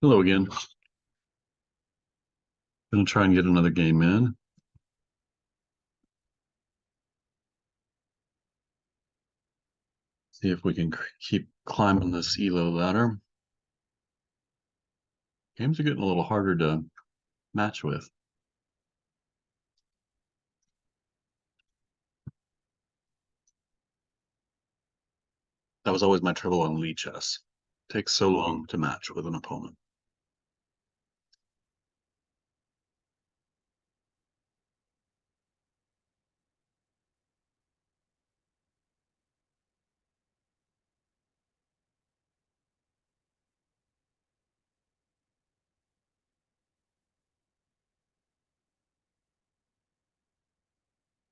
Hello again. Gonna try and get another game in. See if we can keep climbing this elo ladder. Games are getting a little harder to match with. That was always my trouble on Lee chess. Takes so long to match with an opponent.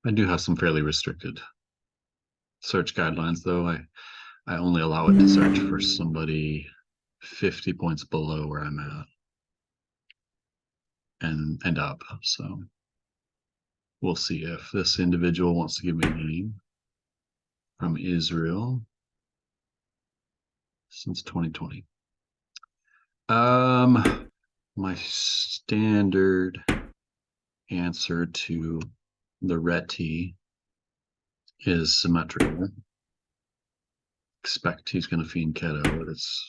I do have some fairly restricted search guidelines, though. I only allow it to search for somebody 50 points below where I'm at and up. So we'll see if this individual wants to give me a name from Israel since 2020. My standard answer to the Reti is symmetrical. Expect he's going to fiend Keto, but it's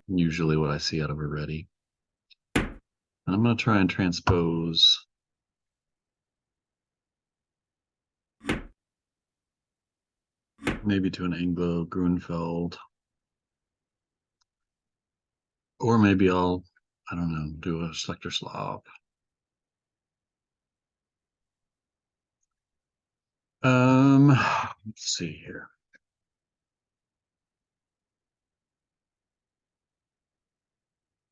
usually what I see out of a Reti. And I'm going to try and transpose maybe to an Anglo Grunfeld. Or maybe I don't know, do a Selector Slav. Let's see here.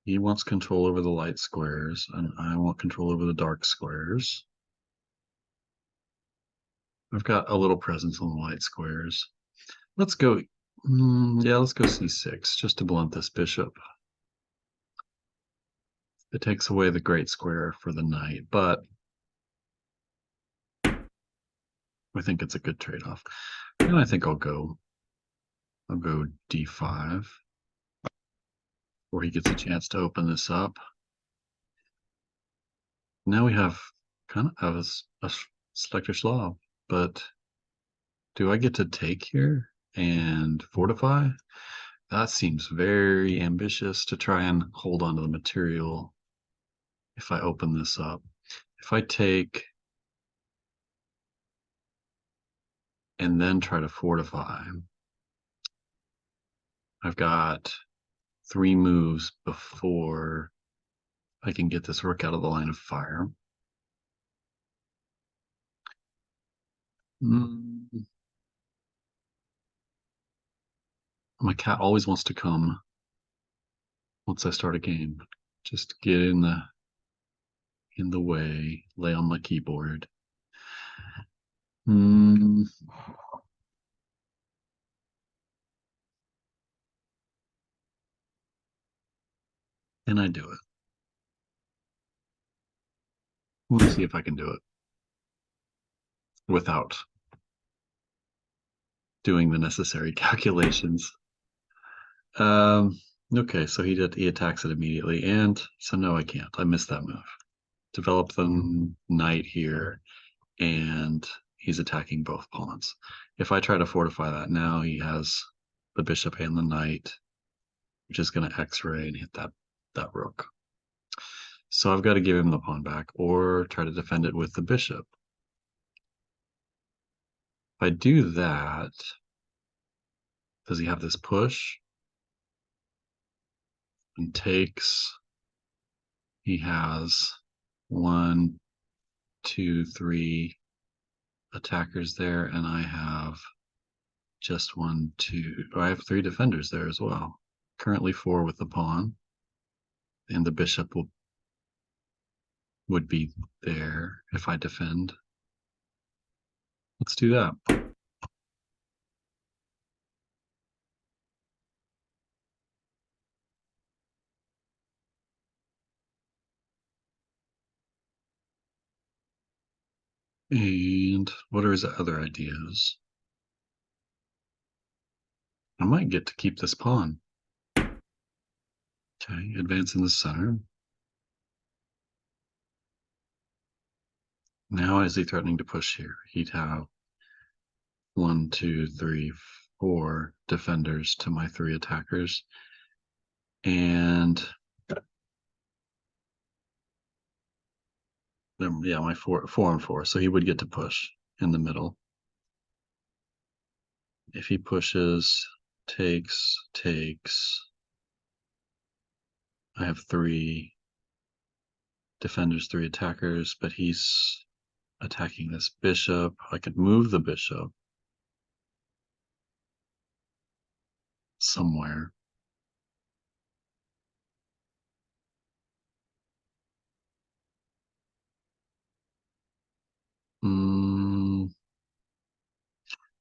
He wants control over the light squares, and I want control over the dark squares. I've got a little presence on the light squares. Let's go. Yeah, let's go c6 just to blunt this bishop. It takes away the great square for the knight, but I think it's a good trade-off. And I think I'll go d5, where he gets a chance to open this up. Now we have kind of a Selector Slav, but do I get to take here and fortify? That seems very ambitious to try and hold on to the material if I open this up. If I take and then try to fortify, I've got 3 moves before I can get this rook out of the line of fire. My cat always wants to come once I start a game. Just get in the way, lay on my keyboard. And I do it. We'll see if I can do it without doing the necessary calculations. Okay, so he attacks it immediately, and so no, I can't. I missed that move. Develop the knight here, and he's attacking both pawns. If I try to fortify that now, he has the bishop and the knight, which is going to X-ray and hit that rook. So I've got to give him the pawn back or try to defend it with the bishop. If I do that, does he have this push? And takes. He has 1, 2, 3 attackers there, and I have just 1, 2. I have 3 defenders there as well. Currently 4 with the pawn, and the bishop would be there if I defend. Let's do that. And what are his other ideas? I might get to keep this pawn. Okay, advance in the center. Now is he threatening to push here? He'd have 1, 2, 3, 4 defenders to my 3 attackers. And then, yeah, my 4 and 4. So he would get to push in the middle. If he pushes, takes, I have 3 defenders, 3 attackers, but he's attacking this bishop. I could move the bishop somewhere.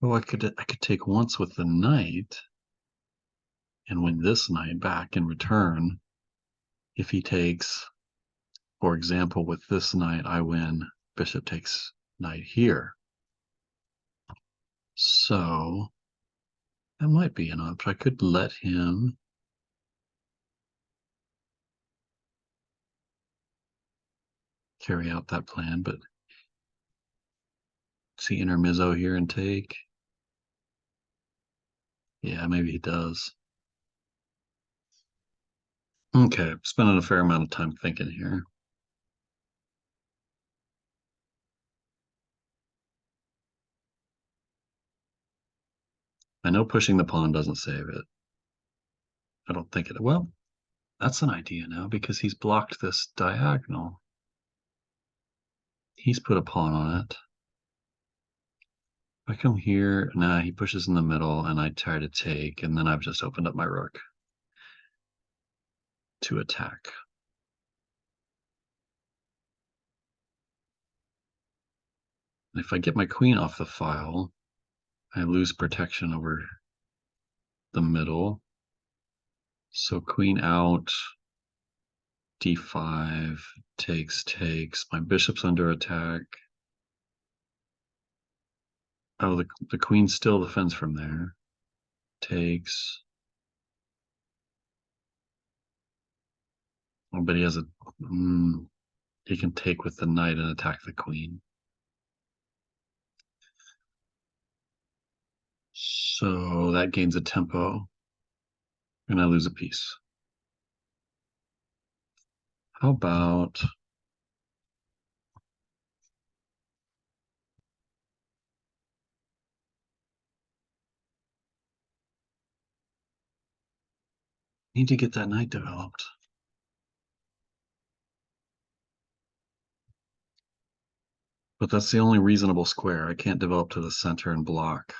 Oh, I could take once with the knight and win this knight back in return. If he takes, for example, with this knight, I win. Bishop takes knight here. So that might be an option. I could let him carry out that plan, but see intermezzo here and take. Yeah, maybe he does. Okay, spending a fair amount of time thinking here. I know pushing the pawn doesn't save it. I don't think it. Well, that's an idea now because he's blocked this diagonal. He's put a pawn on it. If I come here, nah, he pushes in the middle and I try to take, and then I've just opened up my rook to attack. And if I get my queen off the file, I lose protection over the middle. So queen out, d5, takes. My bishop's under attack. Oh, the queen still defends from there. Takes. Oh, but he has a... he can take with the knight and attack the queen. So that gains a tempo. And I lose a piece. How about... need to get that knight developed. But that's the only reasonable square. I can't develop to the center and block.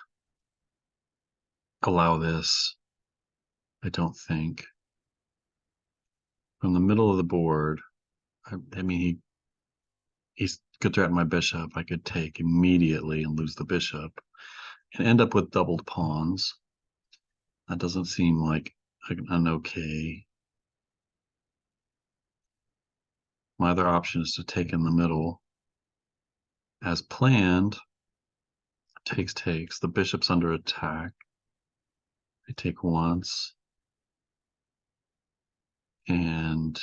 Allow this. I don't think. From the middle of the board, I mean, he could threaten my bishop. I could take immediately and lose the bishop and end up with doubled pawns. That doesn't seem like an okay. My other option is to take in the middle. As planned, takes. The bishop's under attack. I take once. And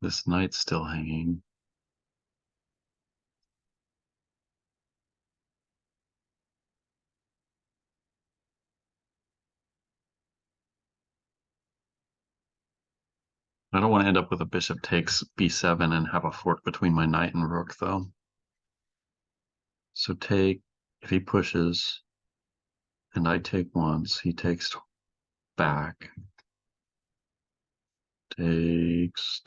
this knight's still hanging. I don't want to end up with a bishop takes b7 and have a fork between my knight and rook, though. So take, if he pushes, and I take once, he takes back. Takes.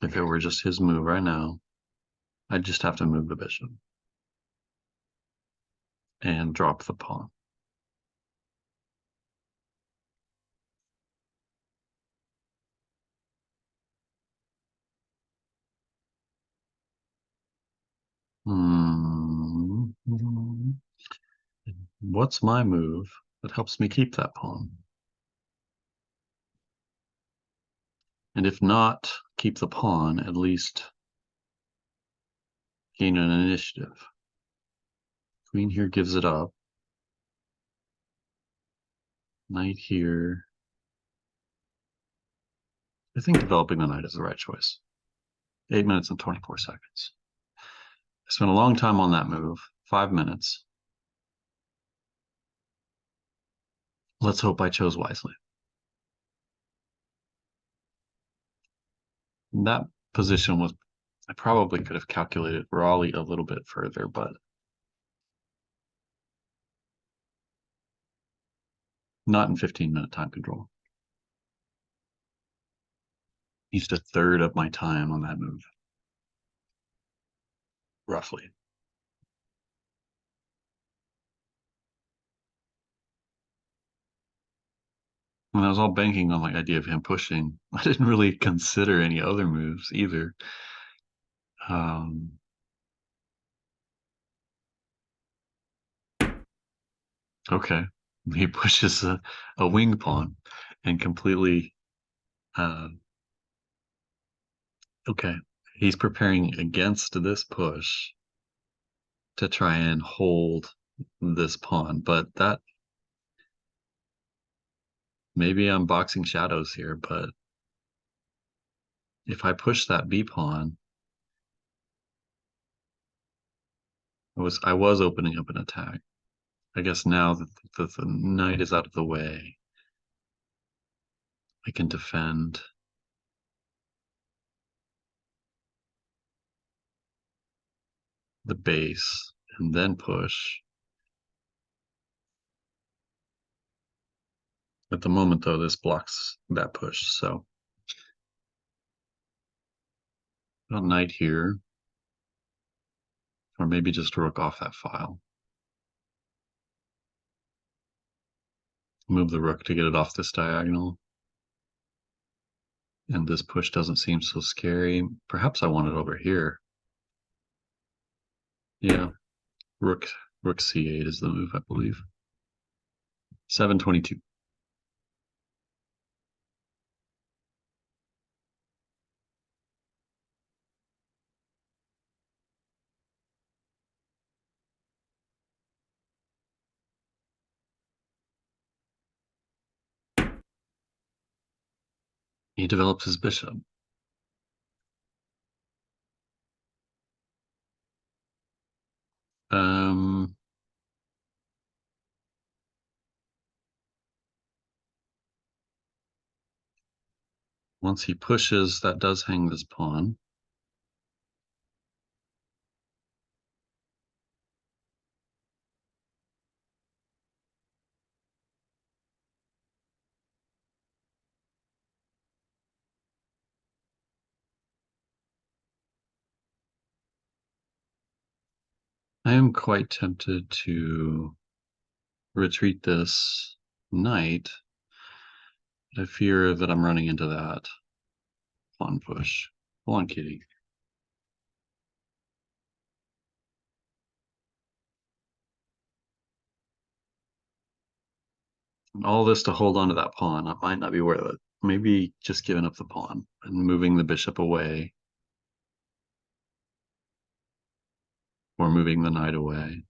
If it were just his move right now, I'd just have to move the bishop and drop the pawn. What's my move that helps me keep that pawn? And if not keep the pawn, at least gain an initiative. Queen here gives it up. Knight here. I think developing the knight is the right choice. 8 minutes and 24 seconds. I spent a long time on that move. 5 minutes. Let's hope I chose wisely. That position was, I probably could have calculated Raleigh a little bit further, but not in 15-minute time control. Used a third of my time on that move, roughly. And I was all banking on the idea of him pushing. I didn't really consider any other moves either. Um, okay. He pushes a wing pawn and completely okay. He's preparing against this push to try and hold this pawn, but that maybe I'm boxing shadows here, but if I push that B pawn, I was opening up an attack. I guess now that the knight is out of the way, I can defend the base and then push. At the moment, though, this blocks that push, so a knight here, or maybe just rook off that file. Move the rook to get it off this diagonal. And this push doesn't seem so scary. Perhaps I want it over here. Yeah, rook c8 is the move, I believe. 722. He develops his bishop. Um, Once he pushes, that does hang this pawn. I am quite tempted to retreat this knight. I fear that I'm running into that pawn push. Hold on, kitty. All this to hold on to that pawn, that might not be worth it. Maybe just giving up the pawn and moving the bishop away, or moving the knight away,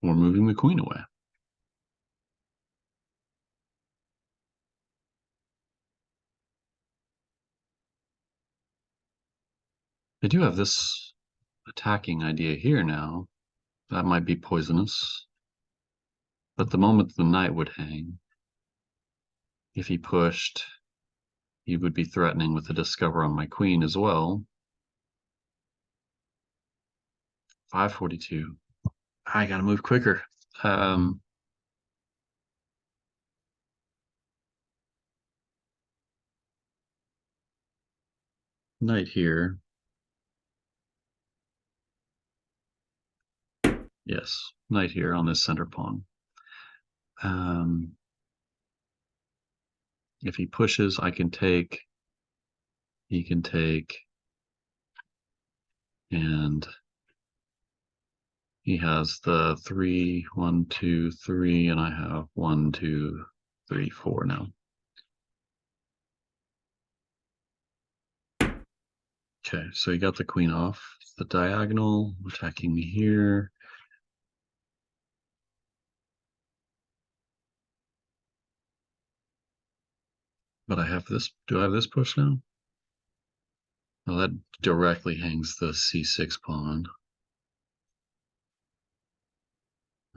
or moving the queen away. I do have this attacking idea here now. That might be poisonous. But the moment the knight would hang, if he pushed, he would be threatening with a discover on my queen as well. 542. I gotta move quicker. Knight here. Yes, knight here on this center pawn. If he pushes, I can take. He can take. And he has the 3, 1, 2, 3, and I have 1, 2, 3, 4 now. Okay, so he got the queen off the diagonal, attacking me here. But I have this. Do I have this push now? Well, that directly hangs the c6 pawn.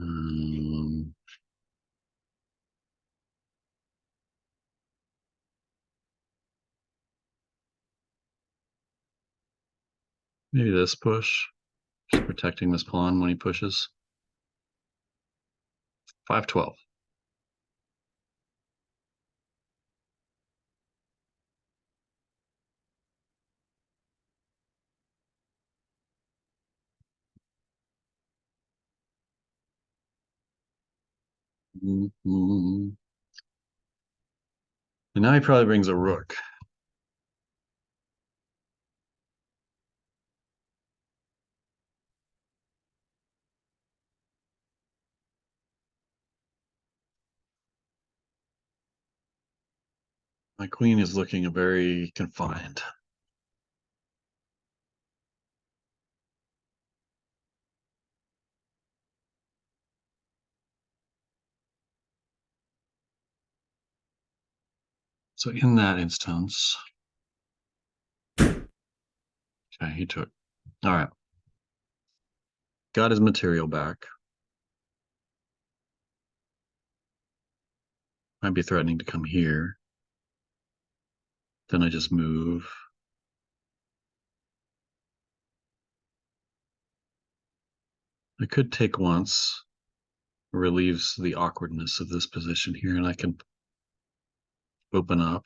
Um, maybe this push, just protecting this pawn when he pushes. 5-12. Mm-hmm. And now he probably brings a rook. My queen is looking very confined. So in that instance, okay, he took. All right. Got his material back. Might be threatening to come here. Then I just move. I could take once. Relieves the awkwardness of this position here, and I can open up.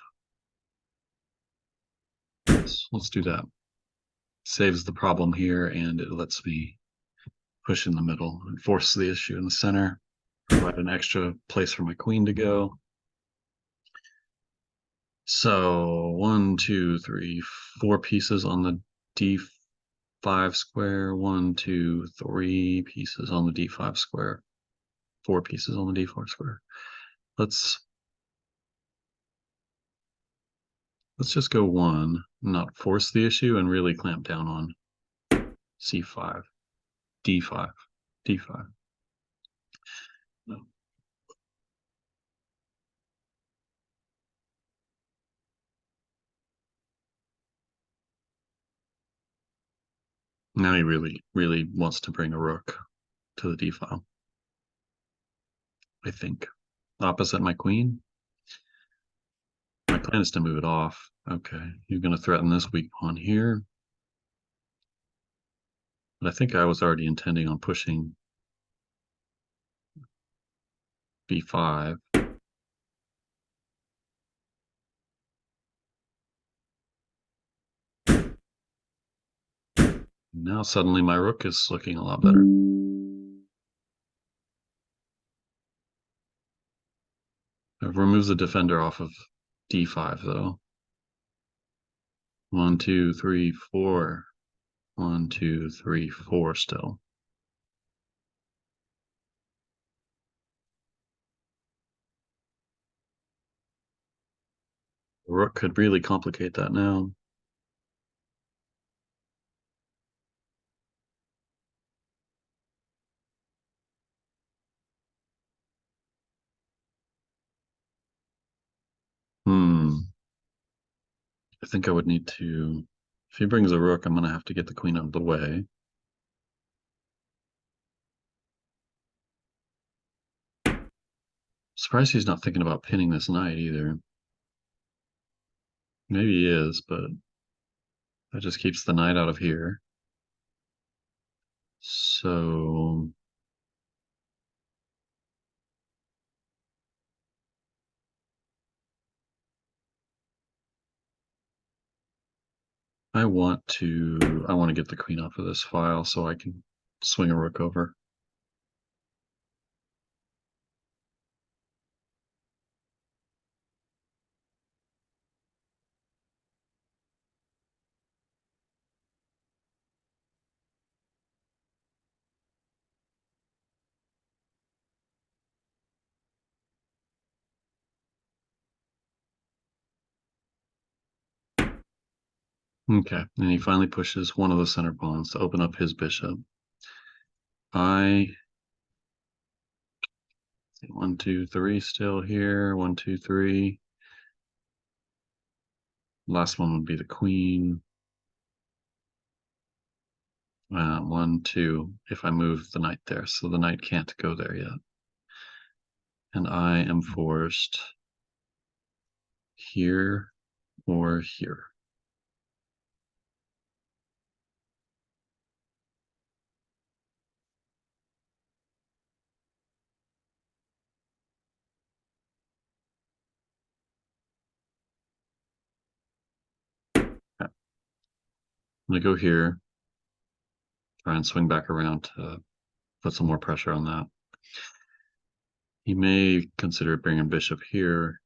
Let's do that. Saves the problem here, and it lets me push in the middle and force the issue in the center. Provide an extra place for my queen to go. So 1, 2, 3, 4 pieces on the d5 square. 1, 2, 3 pieces on the d5 square. 4 pieces on the d4 square. Let's just go 1, not force the issue, and really clamp down on c5, d5, d5. No. Now he really, really wants to bring a rook to the d file, I think. Opposite my queen. My plan is to move it off. Okay, you're going to threaten this weak pawn here. But I think I was already intending on pushing b5. Now suddenly my rook is looking a lot better. It removes the defender off of d5 though. 1, 2, 3, 4. 1, 2, 3, 4 still. The rook could really complicate that now. I think I would need to, if he brings a rook, I'm going to have to get the queen out of the way. Surprised he's not thinking about pinning this knight either. Maybe he is, but that just keeps the knight out of here. So I want to get the queen off of this file so I can swing a rook over. Okay, and he finally pushes one of the center pawns to open up his bishop. 1, 2, 3 still here. 1, 2, 3. Last one would be the queen. 1, 2, if I move the knight there. So the knight can't go there yet. And I am forced here or here. Okay. I'm going to go here, try and swing back around to put some more pressure on that. He may consider bringing bishop here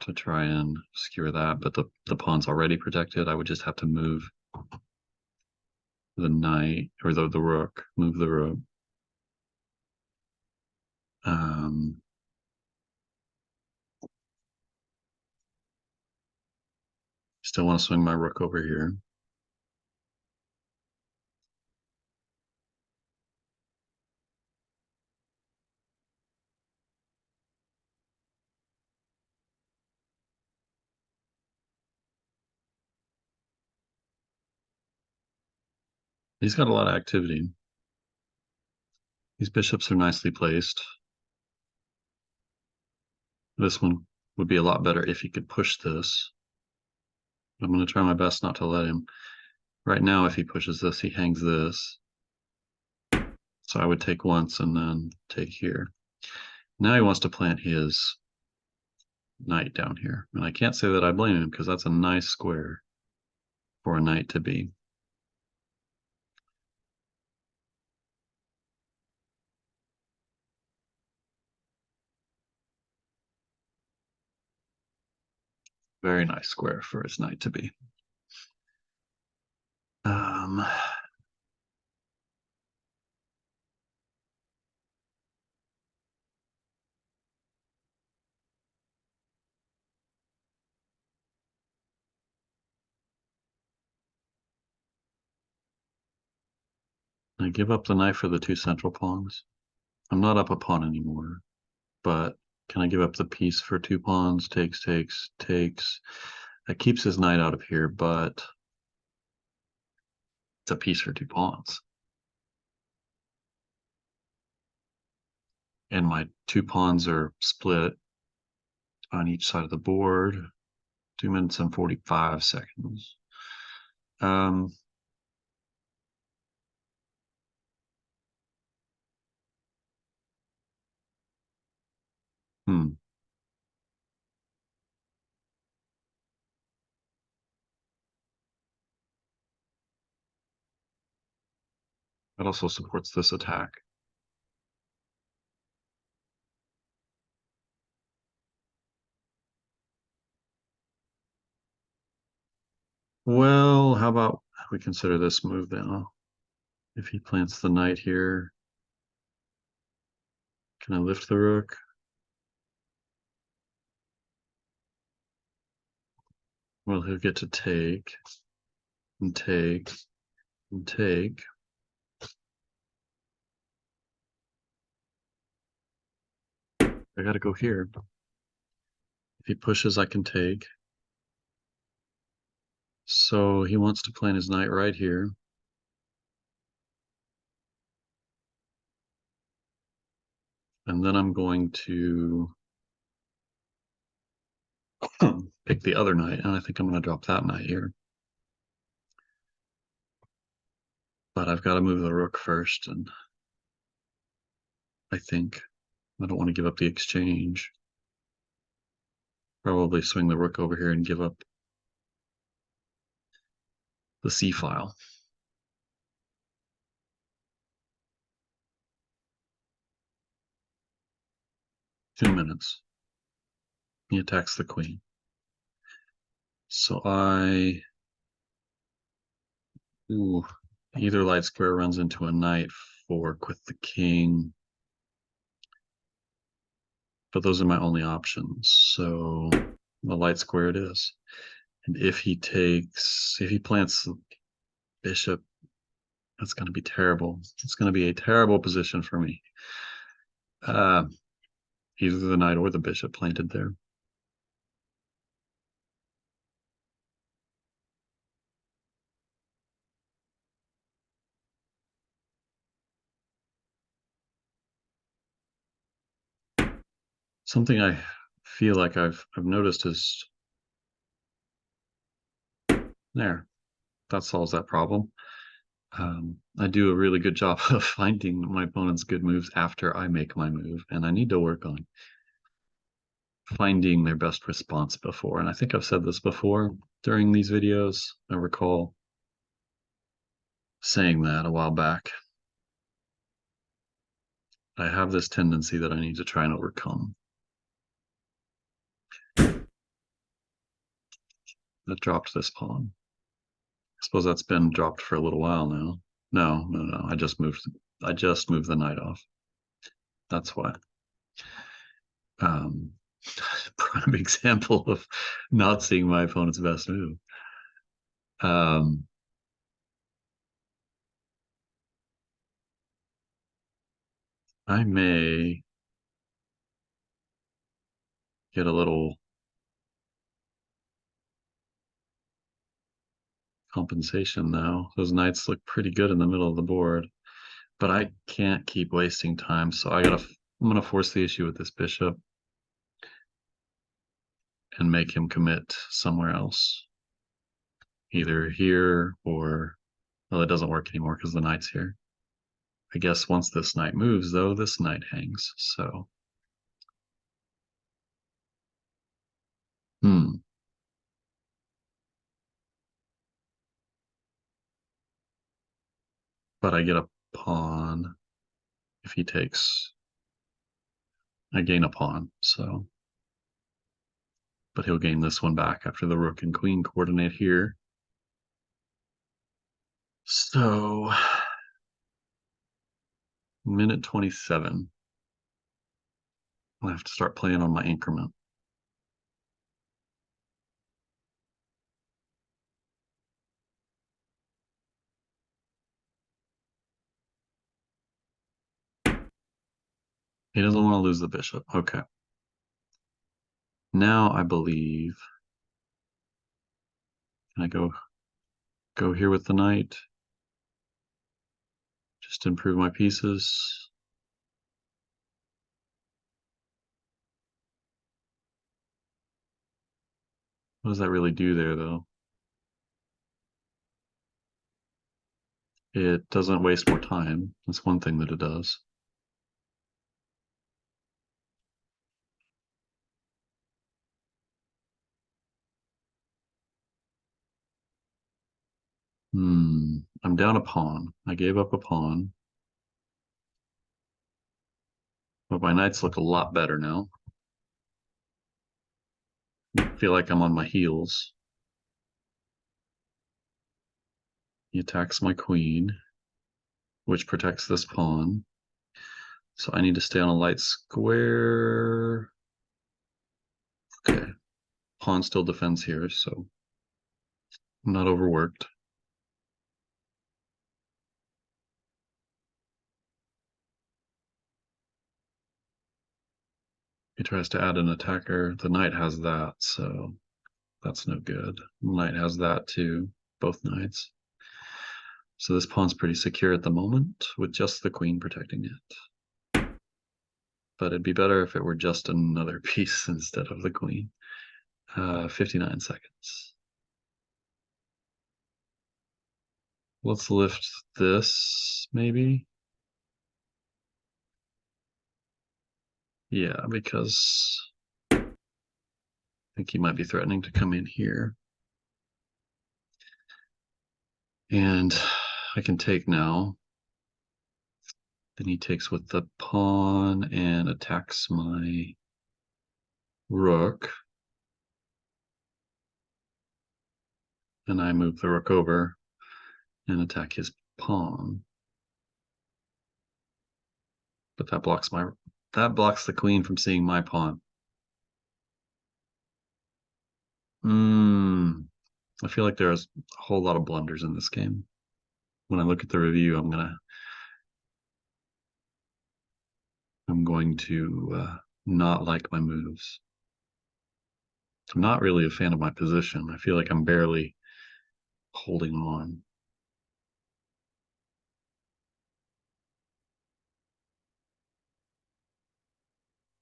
to try and skewer that, but the pawn's already protected. I would just have to move the knight or the rook, move the rook. Um, Still want to swing my rook over here. He's got a lot of activity. These bishops are nicely placed. This one would be a lot better if he could push this. I'm going to try my best not to let him. Right now, if he pushes this, he hangs this. So I would take once and then take here. Now he wants to plant his knight down here. And I can't say that I blame him because that's a nice square for a knight to be. Very nice square for his knight to be. I give up the knight for the two central pawns. I'm not up a pawn anymore, but can I give up the piece for two pawns? Takes, takes, takes. That keeps his knight out of here, but it's a piece for two pawns. And my two pawns are split on each side of the board. 2 minutes and 45 seconds. Um, hmm. It also supports this attack. Well, how about we consider this move then? If he plants the knight here, can I lift the rook? Well, he'll get to take and take and take. I gotta go here. If he pushes, I can take. So he wants to plant his knight right here. And then I'm going to pick the other knight, and I think I'm going to drop that knight here. But I've got to move the rook first, and I think I don't want to give up the exchange. Probably swing the rook over here and give up the c file. Two minutes. He attacks the queen. So either light square runs into a knight, fork with the king. But those are my only options. So the light square it is. And if he plants the bishop, that's going to be terrible. It's going to be a terrible position for me. Either the knight or the bishop planted there. Something I feel like I've noticed is there. That solves that problem. I do a really good job of finding my opponent's good moves after I make my move, and I need to work on finding their best response before. And I think I've said this before during these videos. I recall saying that a while back. I have this tendency that I need to try and overcome. That dropped this pawn. I suppose that's been dropped for a little while now. No, no, no. I just moved the knight off. That's why. Um, prime example of not seeing my opponent's best move. Um, I may get a little compensation now. Those knights look pretty good in the middle of the board, but I can't keep wasting time. So I'm gonna force the issue with this bishop and make him commit somewhere else, either here or, well, it doesn't work anymore because the knight's here. I guess once this knight moves, though, this knight hangs. So, hmm. But I get a pawn if he takes. I gain a pawn. So, but he'll gain this one back after the rook and queen coordinate here. So, minute 27. I have to start playing on my increment. He doesn't want to lose the bishop. Okay. Now I believe. Can I go here with the knight? Just improve my pieces. What does that really do there, though? It doesn't waste more time. That's one thing that it does. I'm down a pawn. I gave up a pawn. But my knights look a lot better now. I feel like I'm on my heels. He attacks my queen, which protects this pawn. So I need to stay on a light square. Okay. Pawn still defends here, so I'm not overworked. He tries to add an attacker. The knight has that, so that's no good. The knight has that too, both knights. So this pawn's pretty secure at the moment with just the queen protecting it. But it'd be better if it were just another piece instead of the queen. 59 seconds. Let's lift this, maybe. Yeah, because I think he might be threatening to come in here. And I can take now. Then he takes with the pawn and attacks my rook. And I move the rook over and attack his pawn. But that blocks the queen from seeing my pawn. I feel like there's a whole lot of blunders in this game. When I look at the review, I'm going to not like my moves. I'm not really a fan of my position. I feel like I'm barely holding on.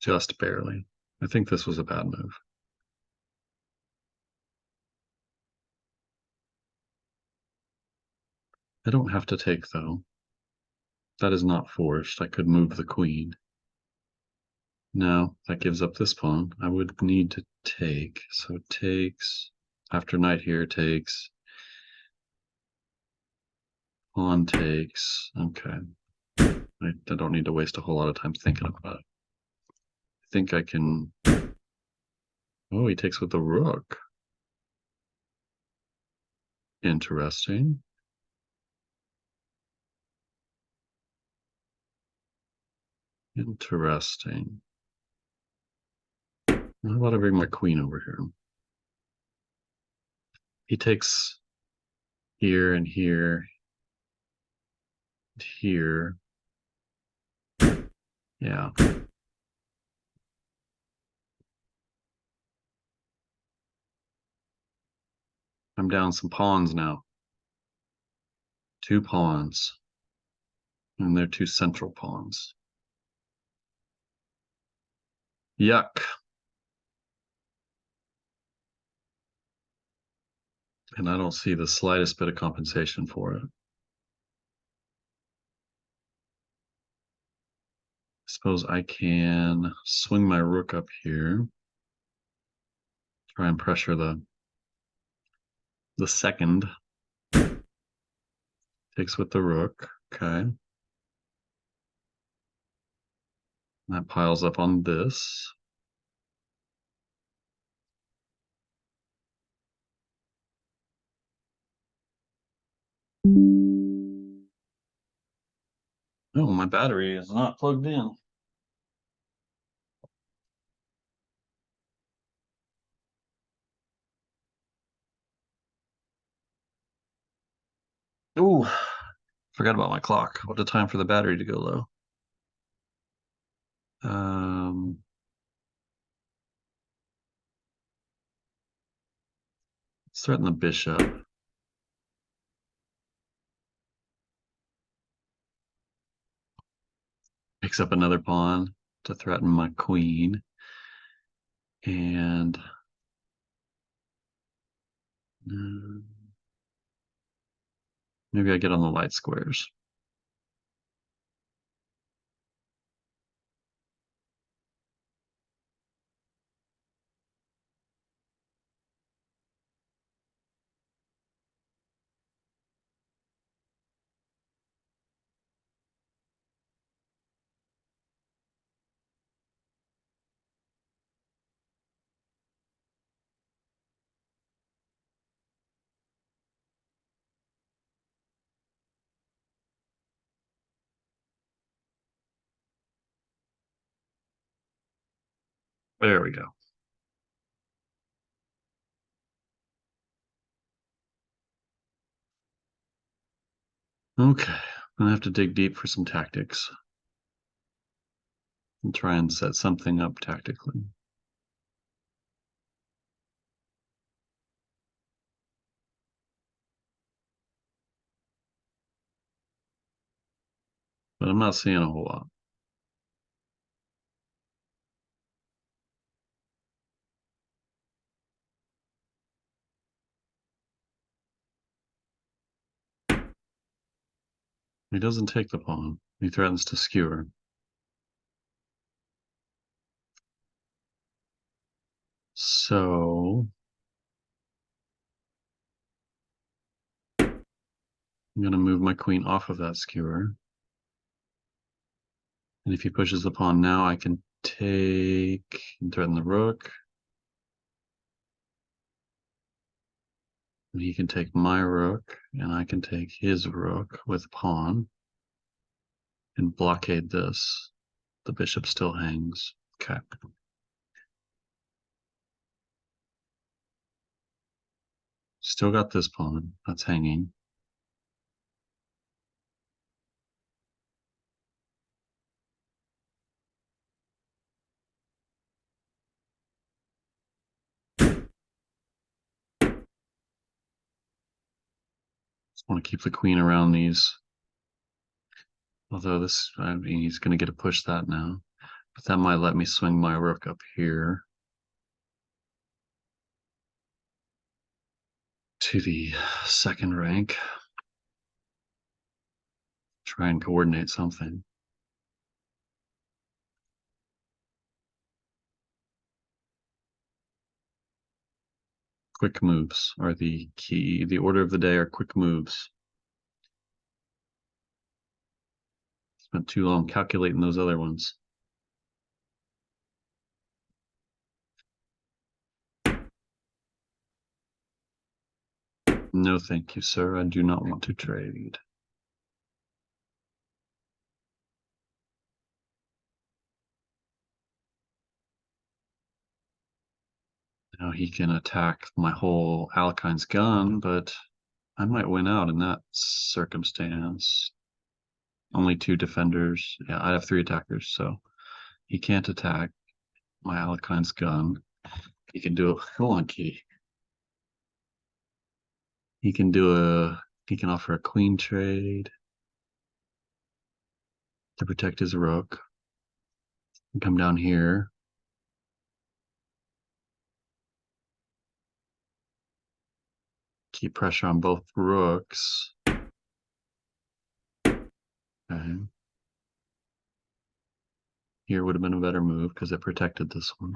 Just barely. I think this was a bad move. I don't have to take, though. That is not forced. I could move the queen. No, that gives up this pawn. I would need to take. So it takes, after knight here, takes, pawn takes. Okay. I don't need to waste a whole lot of time thinking about it. I think I can. Oh, he takes with the rook. Interesting. Interesting. How about I bring my queen over here? He takes here and here, and here. Yeah. I'm down some pawns now. 2 pawns. And they're 2 central pawns. Yuck. And I don't see the slightest bit of compensation for it. I suppose I can swing my rook up here. Try and pressure the second. Takes with the rook. Okay. That piles up on this. Oh, my battery is not plugged in. Ooh, forgot about my clock. What a time for the battery to go low. Um, threaten the bishop. Picks up another pawn to threaten my queen. And maybe I get on the light squares. There we go. Okay, I'm gonna have to dig deep for some tactics and try and set something up tactically. But I'm not seeing a whole lot. He doesn't take the pawn. He threatens to skewer. So I'm going to move my queen off of that skewer. And if he pushes the pawn now, I can take and threaten the rook. And he can take my rook, and I can take his rook with pawn and blockade this. The bishop still hangs. Okay. Still got this pawn. That's hanging. Just want to keep the queen around these. Although this, I mean, he's going to get to push that now. But that might let me swing my rook up here to the second rank. Try and coordinate something. Quick moves are the key. The order of the day are quick moves. Spent too long calculating those other ones. No, thank you, sir. I do not want to trade. Now he can attack my whole Alekine's gun, but I might win out in that circumstance. Only 2 defenders. Yeah, I have 3 attackers, so he can't attack my Alekine's gun. He can do a hold on, Kitty. He can offer a queen trade to protect his rook. Come down here. Keep pressure on both rooks. Okay. Here would have been a better move because it protected this one.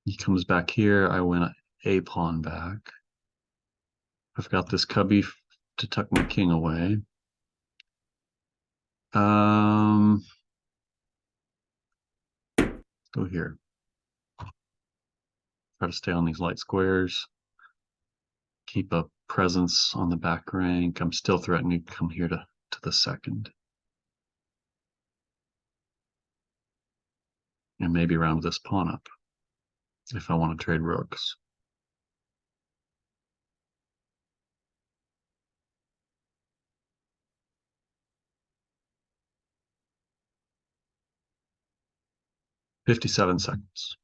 He comes back here. I win a pawn back. I've got this cubby to tuck my king away. Go here. Try to stay on these light squares. Keep a presence on the back rank. I'm still threatening to come here to the second. And maybe round this pawn up if I want to trade rooks. $57.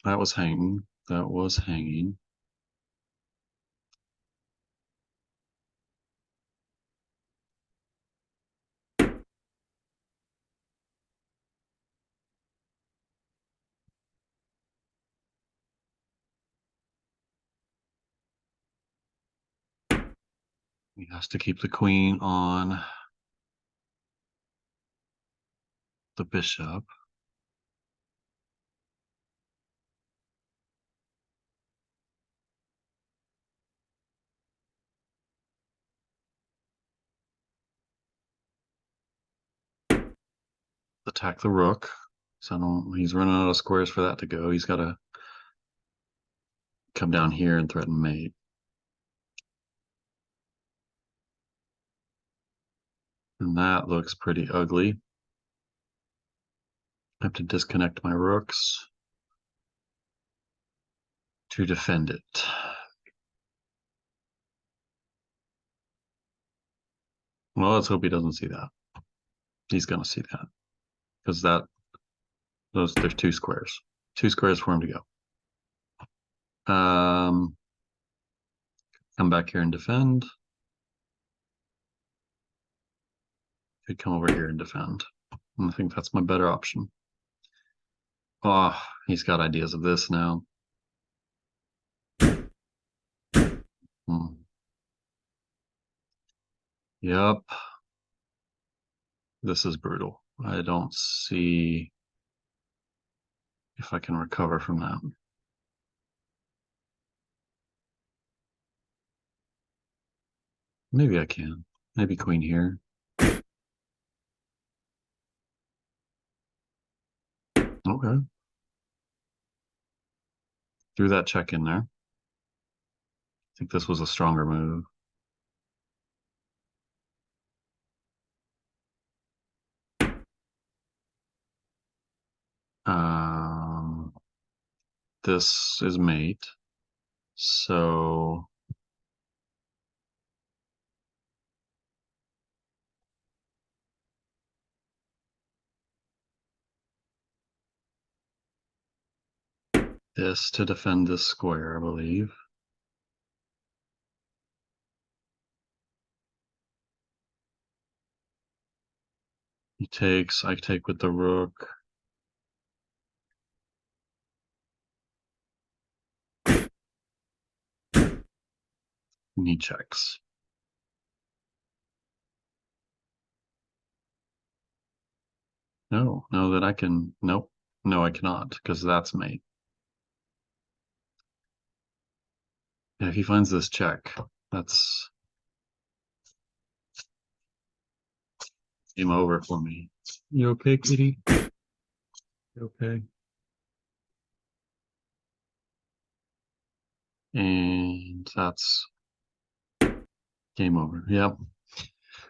That was hanging. That was hanging. He has to keep the queen on the bishop. Attack the rook. So he's running out of squares for that to go. He's got to come down here and threaten mate. And that looks pretty ugly. I have to disconnect my rooks to defend it. Well, let's hope he doesn't see that. He's gonna see that because there's 2 squares. 2 squares for him to go. Come back here and defend. Could come over here and defend. And I think that's my better option. Oh, he's got ideas of this now. Yep. This is brutal. I don't see if I can recover from that. Maybe I can. Maybe queen here. Okay. Threw that check in there. I think this was a stronger move. This is mate. So this to defend this square, I believe. He takes, I take with the rook. And he checks. No, no, that I can, nope. No, I cannot, because that's mate. And if he finds this check, that's game over for me. You okay, kitty? You okay? And that's game over. Yep.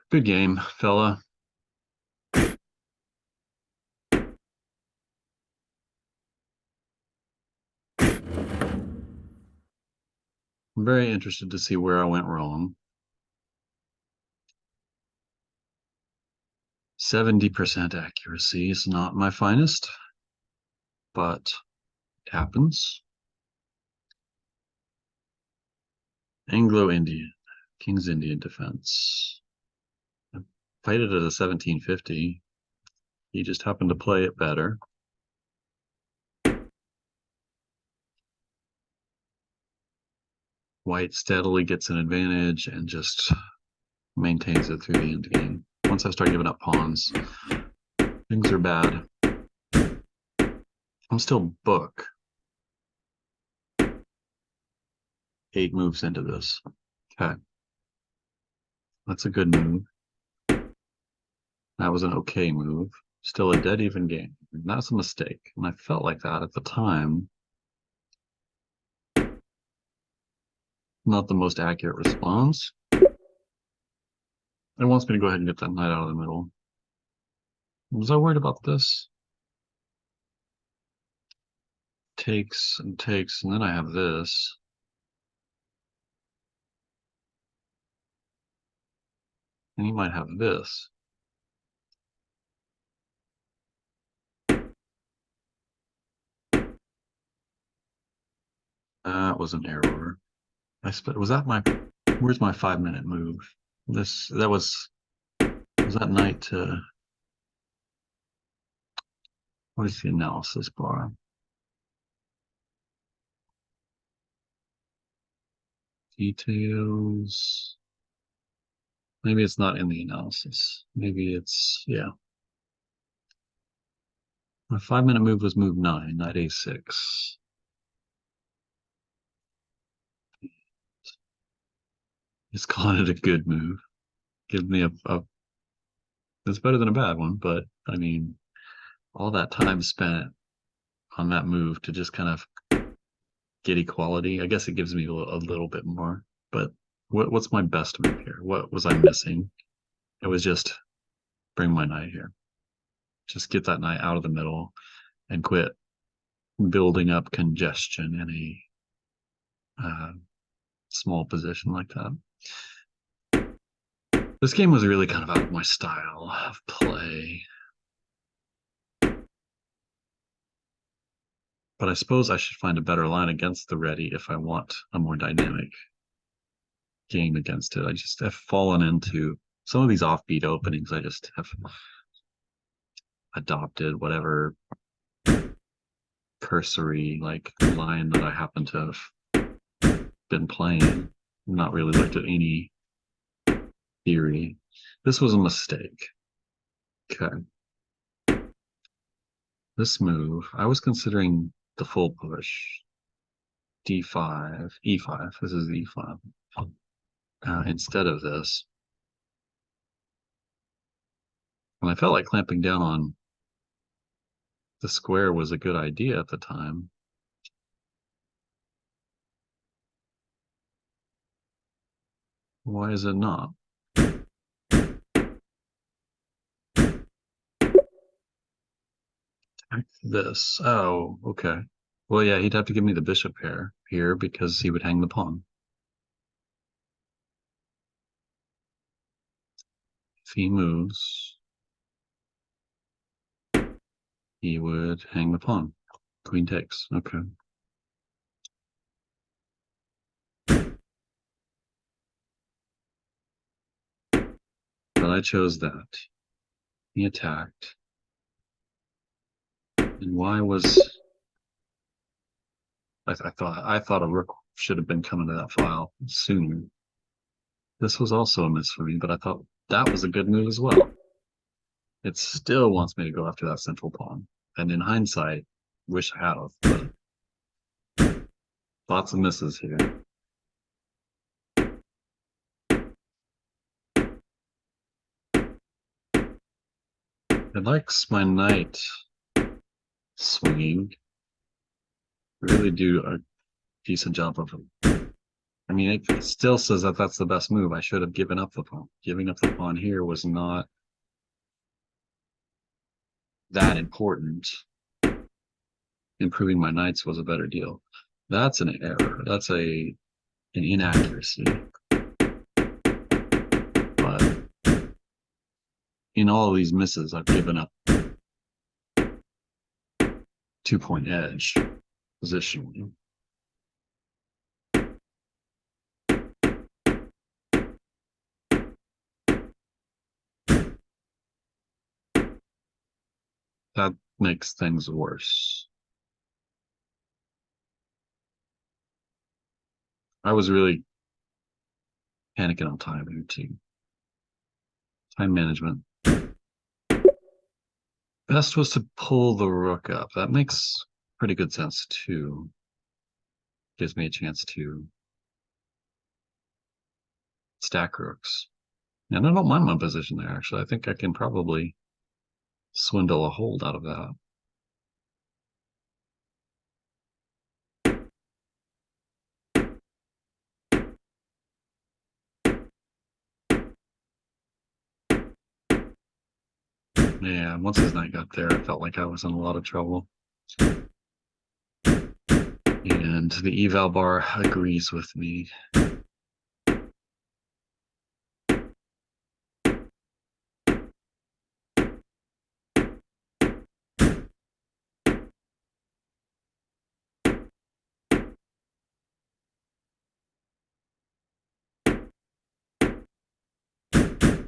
Good game, fella. I'm very interested to see where I went wrong. 70% accuracy is not my finest, but it happens. Anglo-Indian, King's Indian defense. I played it at a 1750. He just happened to play it better. White steadily gets an advantage and just maintains it through the end game. Once I start giving up pawns, things are bad. I'm still book 8 moves into this. Okay. That's a good move. That was an okay move. Still a dead even game. That's a mistake. And I felt like that at the time. Not the most accurate response. It wants me to go ahead and get that knight out of the middle. Was I worried about this? Takes and takes, and then I have this. And he might have this. That was an error. Was that my, where's my 5-minute move? Was that knight to, what is the analysis bar? Details. Maybe it's not in the analysis. Maybe it's, yeah. My 5-minute move was move 9, knight a6. Just calling it a good move. Give me a it's better than a bad one, but I mean, all that time spent on that move to just kind of get equality, I guess it gives me a little bit more. But what's my best move here? What was I missing? It was just bring my knight here. Just get that knight out of the middle and quit building up congestion in a small position like that. This game was really kind of out of my style of play. But I suppose I should find a better line against the ready if I want a more dynamic game against it. I just have fallen into some of these offbeat openings. I just have adopted whatever cursory like line that I happen to have been playing. Not really looked at any theory. This was a mistake. Okay. This move, I was considering the full push. D5, E5. This is E5. Instead of this. And I felt like clamping down on the square was a good idea at the time. Why is it not? This. Oh, okay. Well, yeah, he'd have to give me the bishop pair here because he would hang the pawn. If he moves, he would hang the pawn. Queen takes. Okay. I chose that. He attacked. And why was I thought a rook should have been coming to that file sooner. This was also a miss for me, but I thought that was a good move as well. It still wants me to go after that central pawn. And in hindsight, wish I had have, but lots of misses here. It likes my knight swinging. Really do a decent job of it. I mean, it still says that that's the best move. I should have given up the pawn. Giving up the pawn here was not that important. Improving my knights was a better deal. That's an error. That's an inaccuracy. But in all of these misses, I've given up 2-point edge positionally. That makes things worse. I was really panicking on time here too. Time management. Best was to pull the rook up. That makes pretty good sense too. Gives me a chance to stack rooks. And I don't mind my position there, actually. I think I can probably swindle a hold out of that. Yeah, once his knight got there, I felt like I was in a lot of trouble. And the eval bar agrees with me.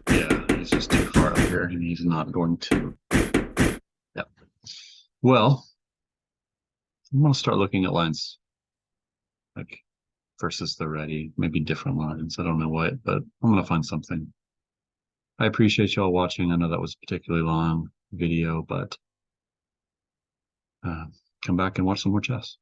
Yeah, he's just too far up here and he's not going to. Yep. Well, I'm going to start looking at lines like versus the ready, maybe different lines. I don't know what, but I'm going to find something. I appreciate y'all watching. I know that was a particularly long video, but come back and watch some more chess.